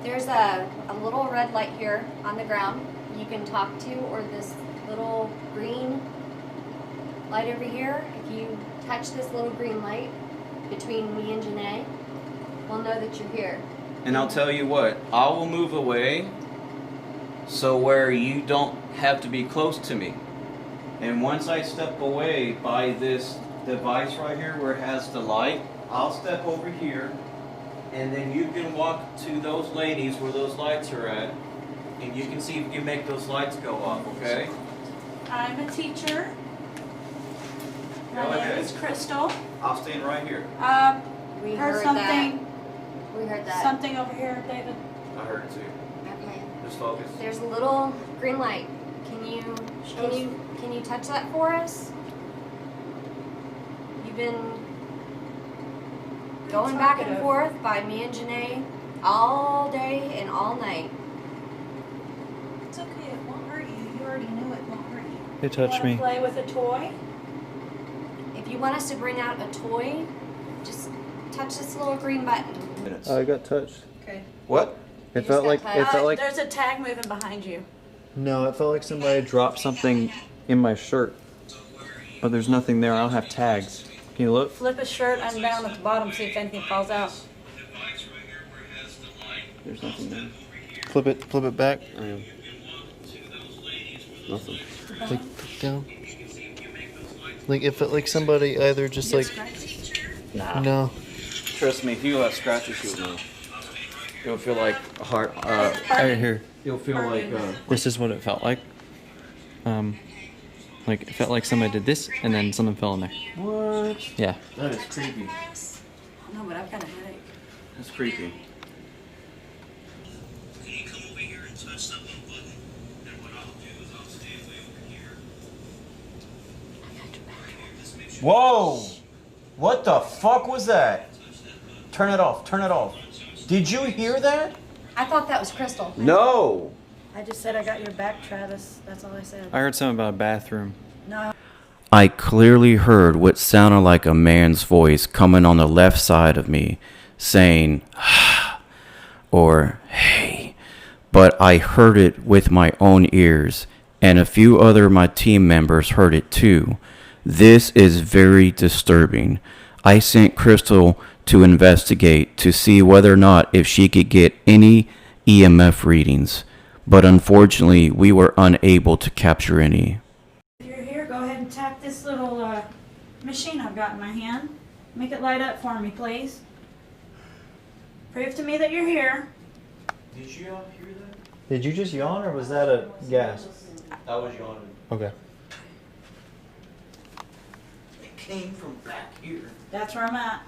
There's a little red light here on the ground you can talk to, or this little green light over here. If you touch this little green light between me and Janae, we'll know that you're here. And I'll tell you what, I will move away so where you don't have to be close to me. And once I step away by this device right here where it has the light, I'll step over here, and then you can walk to those ladies where those lights are at, and you can see if you can make those lights go off, okay? I'm a teacher. Go My name ahead. is Crystal. I'll stand right here. We Heard heard something. that. We heard that. Something over here, David. I heard it too. Okay. Just focus. There's a little green light. Can you touch that for us? You've been going back and forth by me and Janae all day and all night. It's okay. It won't hurt you. You already knew it won't hurt you. They touched me. Play with a toy. If you want us to bring out a toy, just touch this little green button. I got touched. Okay. What? It You felt just like got There's a tag moving behind you. no, it felt like somebody dropped something in my shirt. But there's nothing there. I don't have tags. Can you look? Flip his shirt and down at the bottom, see if anything falls out. There's nothing there. Flip it back. Nothing. Click down. Like it felt like somebody either just like. Nah. No. Trust me, if you have scratches, you'll know. It'll feel like a heart. Right here. It'll feel like. This is what it felt like. Like it felt like somebody did this and then something fell in there. What? Yeah. That is creepy. No, but I've got a headache. That's creepy. Whoa! What the fuck was that? Turn it off, turn it off. Did you hear that? I thought that was Crystal. No! I just said I got your back, Travis. That's all I said. I heard something about a bathroom. No. I clearly heard what sounded like a man's voice coming on the left side of me, saying, or hey, but I heard it with my own ears, and a few other of my team members heard it too. This is very disturbing. I sent Crystal to investigate to see whether or not if she could get any EMF readings, but unfortunately we were unable to capture any. If you're here, go ahead and tap this little machine I've got in my hand. Make it light up for me, please. Prove to me that you're here. Did you all hear that? Did you just yawn or was that a gasp? I was yawning. Okay. It came from back here. That's where I'm at.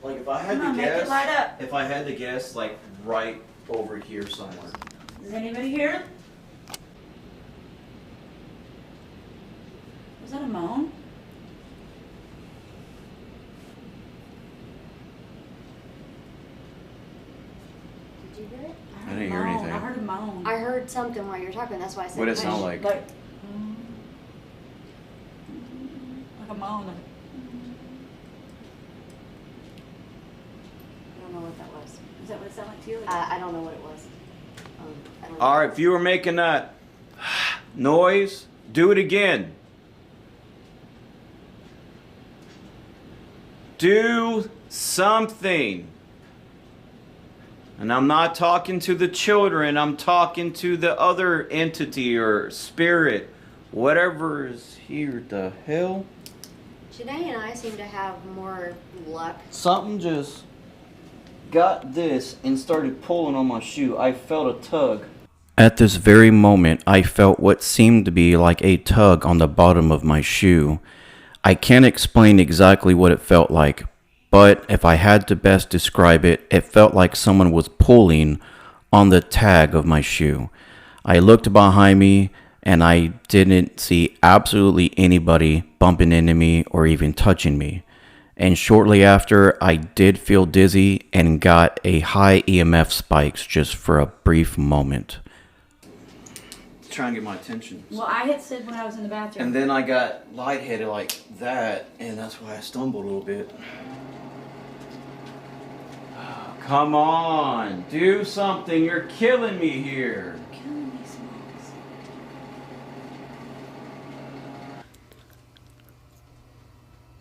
Like if I had Come on, to make guess, it light up. if I had to guess, like right over here somewhere. Is anybody here? Was that a moan? Did you hear it? I didn't hear Moan. anything. I heard a moan. I heard something while you were talking. That's why I said. What did it sound hush. like? Like a moan. I don't know what that was. Is that what it sounded like to you? I don't know what it was. I don't know. All right, if you were making that noise, do it again. Do something. And I'm not talking to the children, I'm talking to the other entity or spirit, whatever is here. The hell? Janae and I seem to have more luck. Something just got this and started pulling on my shoe. I felt a tug. At this very moment, I felt what seemed to be like a tug on the bottom of my shoe. I can't explain exactly what it felt like, but if I had to best describe it, it felt like someone was pulling on the tag of my shoe. I looked behind me and I didn't see absolutely anybody bumping into me or even touching me. And shortly after, I did feel dizzy and got a high EMF spikes just for a brief moment. Try and get my attention. Well, I had said when I was in the bathroom. And then I got lightheaded like that, and that's why I stumbled a little bit. Oh, come on, do something. You're killing me here. Killing me, Smalls.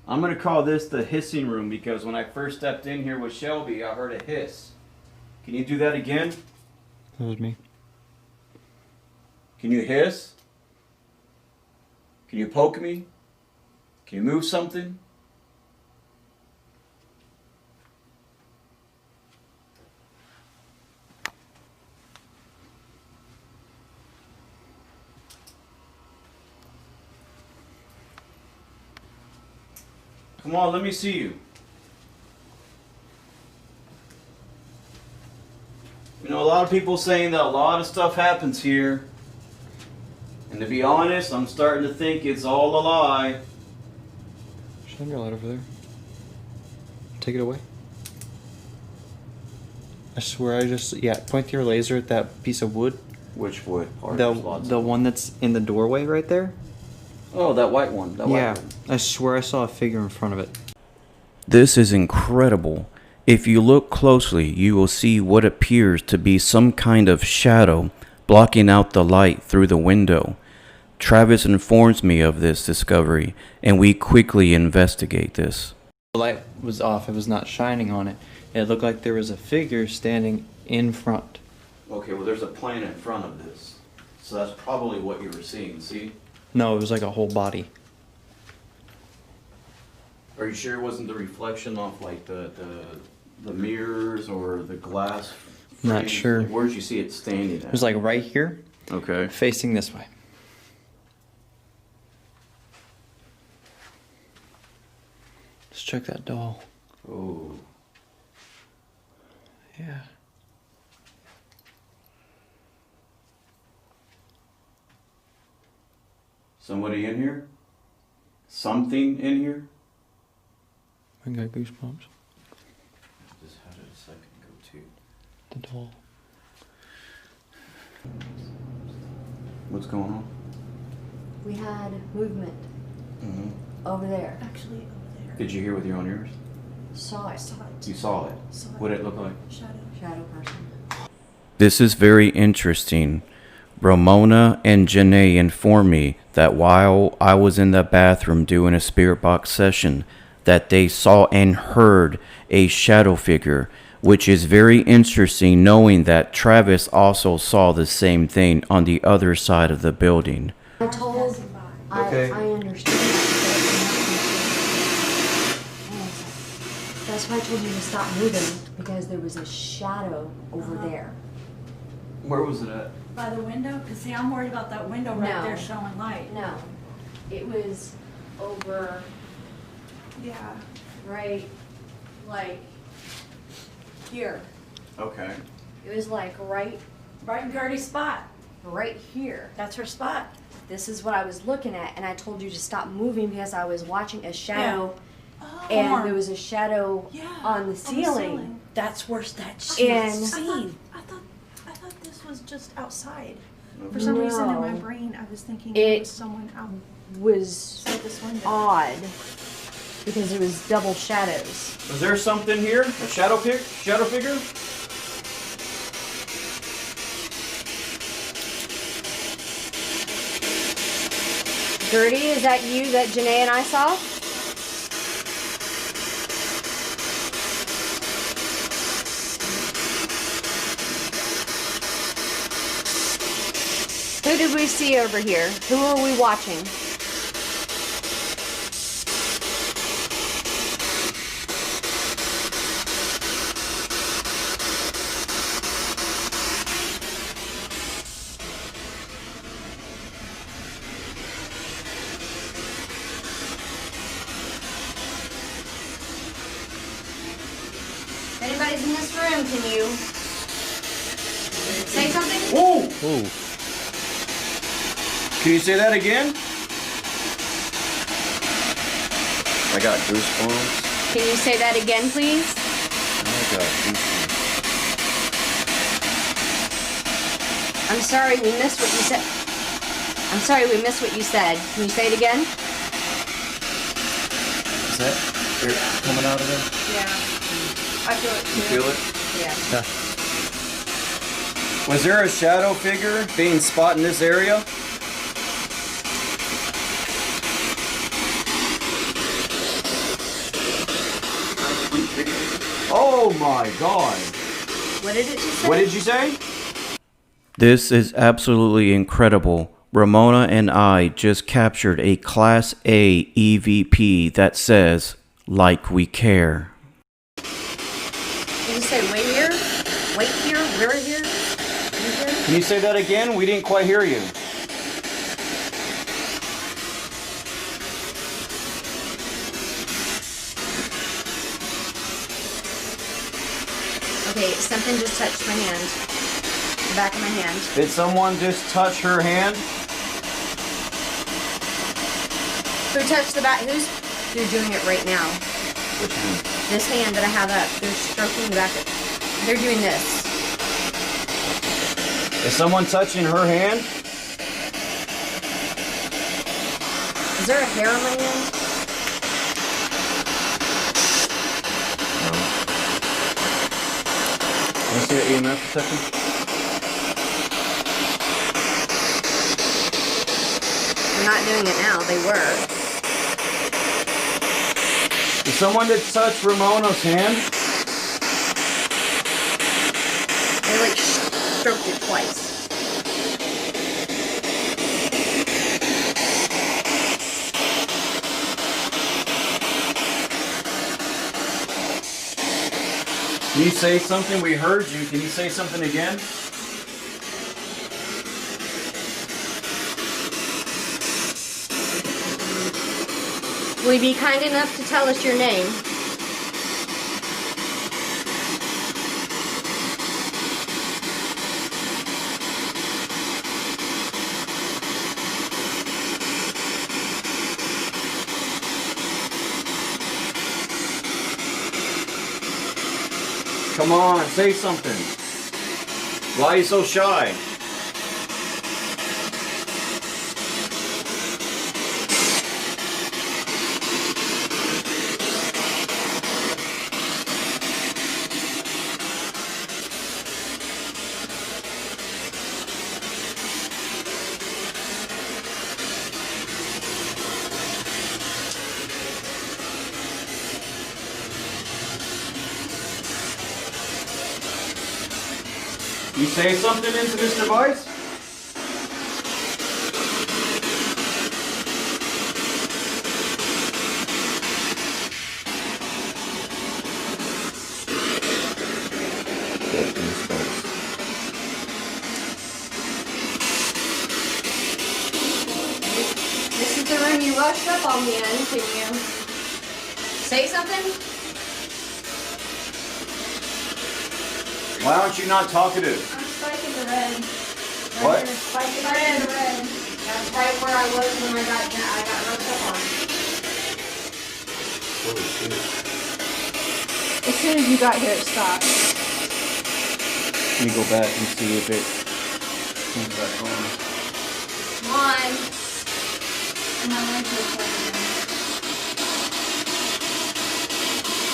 I'm going to call this the hissing room because when I first stepped in here with Shelby, I heard a hiss. Can you do that again? That was me. Can you hiss? Can you poke me? Can you move something? Come on, let me see you. You know, a lot of people saying that a lot of stuff happens here. And to be honest, I'm starting to think it's all a lie. Shine your light over there. Take it away. I swear point your laser at that piece of wood. Which wood? The one that's in the doorway right there. Oh, that white one. Yeah, I swear I saw a figure in front of it. This is incredible. If you look closely, you will see what appears to be some kind of shadow blocking out the light through the window. Travis informs me of this discovery, and we quickly investigate this. The light was off. It was not shining on it. It looked like there was a figure standing in front. Okay, well there's a plant in front of this. So that's probably what you were seeing, see? No, it was like a whole body. Are you sure it wasn't the reflection off like the mirrors or the glass? Not sure. Where did you see it standing at? It was like right here. Okay. Facing this way. Let's check that doll. Oh. Yeah. Somebody in here? Something in here? I got goosebumps. Just how did a second go to? The doll. What's going on? We had movement over there. Actually, over there. Did you hear with your own ears? Saw it. Saw it. You saw it. Saw it. What did it look like? Shadow. Shadow person. This is very interesting. Ramona and Janae informed me that while I was in the bathroom doing a spirit box session, that they saw and heard a shadow figure, which is very interesting knowing that Travis also saw the same thing on the other side of the building. I told, Okay. I understand. That's why I told you to stop moving, because there was a shadow over there. Where was it at? By the window? Because see, I'm worried about that window right No. there showing light. No, it was over, Yeah. right, like, here. Okay. It was like right Right in Gertie's spot. here. That's her spot. This is what I was looking at, and I told you to stop moving because I was watching a shadow, Oh. and there was a shadow Yeah. on the ceiling. That's worse. That's And- seen. I thought this was just outside. For some reason in my No. brain, I was thinking It it was someone Was outside this window. odd because there was double shadows. Was there something here? A shadow figure? Gertie, is that you that Janae and I saw? Who did we see over here? Who are we watching? If anybody's in this room, can you say something? Whoa! Ooh. Can you say that again? I got goosebumps. Can you say that again, please? I got goosebumps. I'm sorry, we missed what you said. I'm sorry, we missed what you said. Can you say it again? Is that air coming out of there? Yeah. I feel it You too. feel it? Yeah. Yeah. Was there a shadow figure being spotted in this area? Oh my God. What did it just say? What did you say? This is absolutely incredible. Ramona and I just captured a Class A EVP that says, like we care. Did you say wait here? Wait here? Where here? You here? Can you say that again? We didn't quite hear you. Okay, something just touched my hand. The back of my hand. Did someone just touch her hand? Who touched the back? They're doing it right now. Which hand? This hand that I have up, they're stroking the back of, they're doing this. Is someone touching her hand? Is there a hair on my hand? Can you see the EMF for a second? They're not doing it now, they were. Did someone just touch Ramona's hand? They like stroked it twice. Can you say something? We heard you. Can you say something again? Will you be kind enough to tell us your name? Come on, say something. Why are you so shy? You say something into this device? This is the room you rushed up on me in. Can you say something? Why aren't you not talkative? I'm spiking the red. What? Spiking the red. That's right where I was when I got rushed up on. As soon as you got here, it stopped. Let me go back and see if it comes back on. Come on.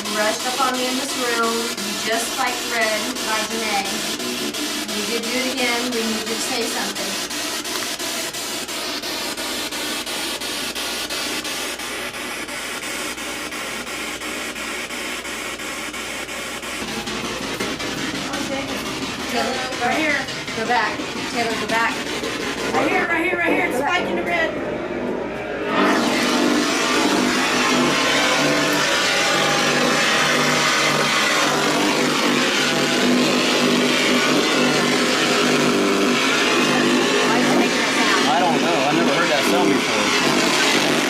You rushed up on me in this room. You just spiked red by Janae. You did do it again. We need you to say something. Taylor, right here. Go back. Taylor, go back. Right here, right here, right here. It's spiking the red. I don't know. I never heard that sound before.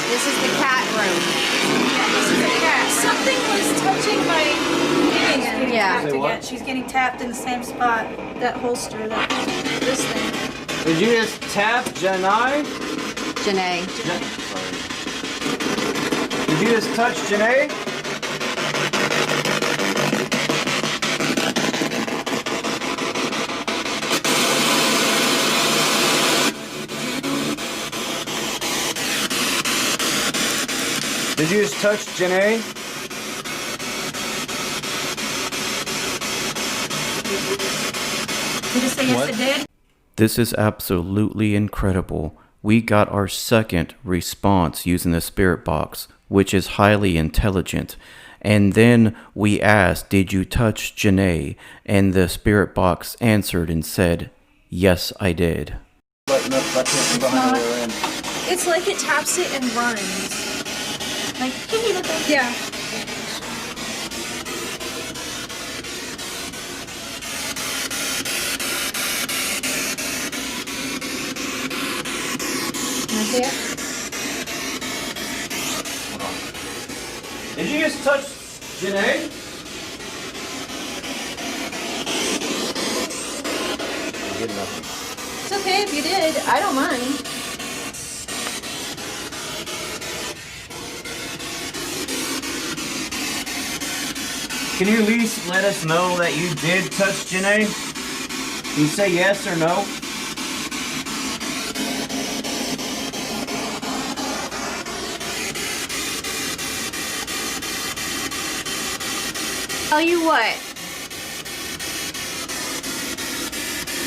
This is the cat room. This is the cat. Something was touching my getting Yeah. tapped again. She's getting tapped in the same spot. That holster, this thing. Did you just tap Janae? Janae. Sorry. Did you just touch Janae? Did you just touch Janae? You just say yes, it did? This is absolutely incredible. We got our second response using the spirit box, which is highly intelligent. And then we asked, did you touch Janae? And the spirit box answered and said, yes, I did. It's like it taps it and runs. Like, yeah. Can I see it? Did you just touch Janae? I did nothing. It's okay if you did. I don't mind. Can you at least let us know that you did touch Janae? Can you say yes or no? Tell you what.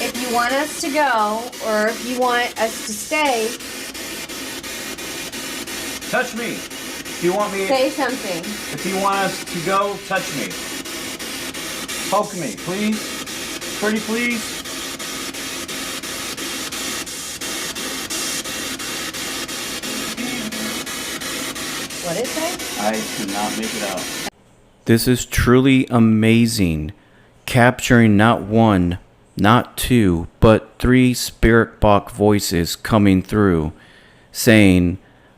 If you want us to go, or if you want us to stay, Touch me. If you want me, say something. if you want us to go, touch me. Poke me, please. Pretty please. What is it? I cannot make it out. This is truly amazing, capturing not one, not two, but 3 spirit box voices coming through, saying,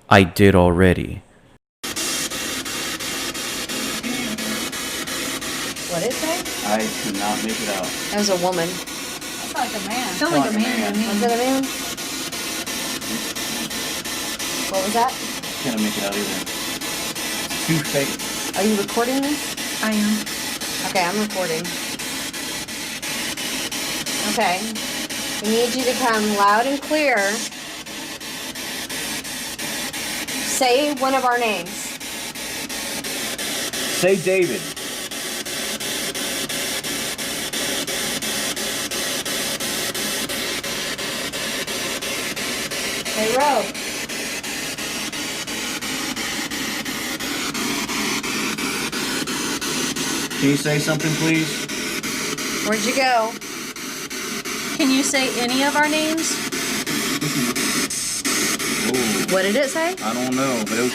"I did already." What is that? I could not make it out. That was a woman. That's like a man. Sounds like a man to me. Was it a man? What was that? Can't make it out either. Too fake. Are you recording this? I am. Okay, I'm recording. Okay. We need you to come loud and clear. Say one of our names. Say David. Say Roe. Can you say something, please? Where'd you go? Can you say any of our names? Ooh, What did it say? I don't know, but it was.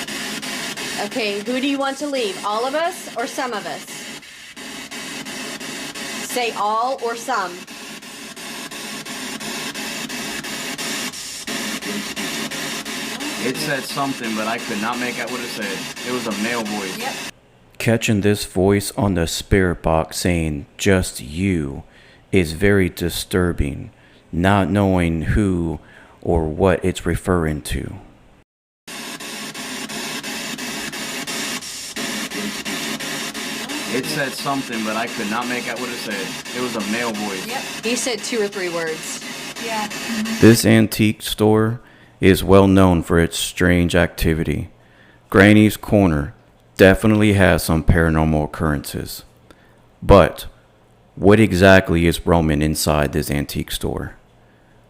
Okay, who do you want to leave? All of us or some of us? Say all or some. It said something, but I could not make out what it said. It was a male voice. Yep. Catching this voice on the spirit box saying, "just you," is very disturbing, not knowing who or what it's referring to. It said something, but I could not make out what it said. It was a male voice. Yep. He said 2 or 3 words. Yeah. This antique store is well known for its strange activity. Granny's Corner definitely has some paranormal occurrences. But what exactly is roaming inside this antique store?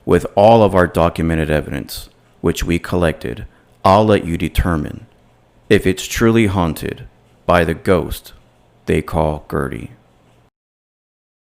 With all of our documented evidence, which we collected, I'll let you determine if it's truly haunted by the ghost they call Gertie.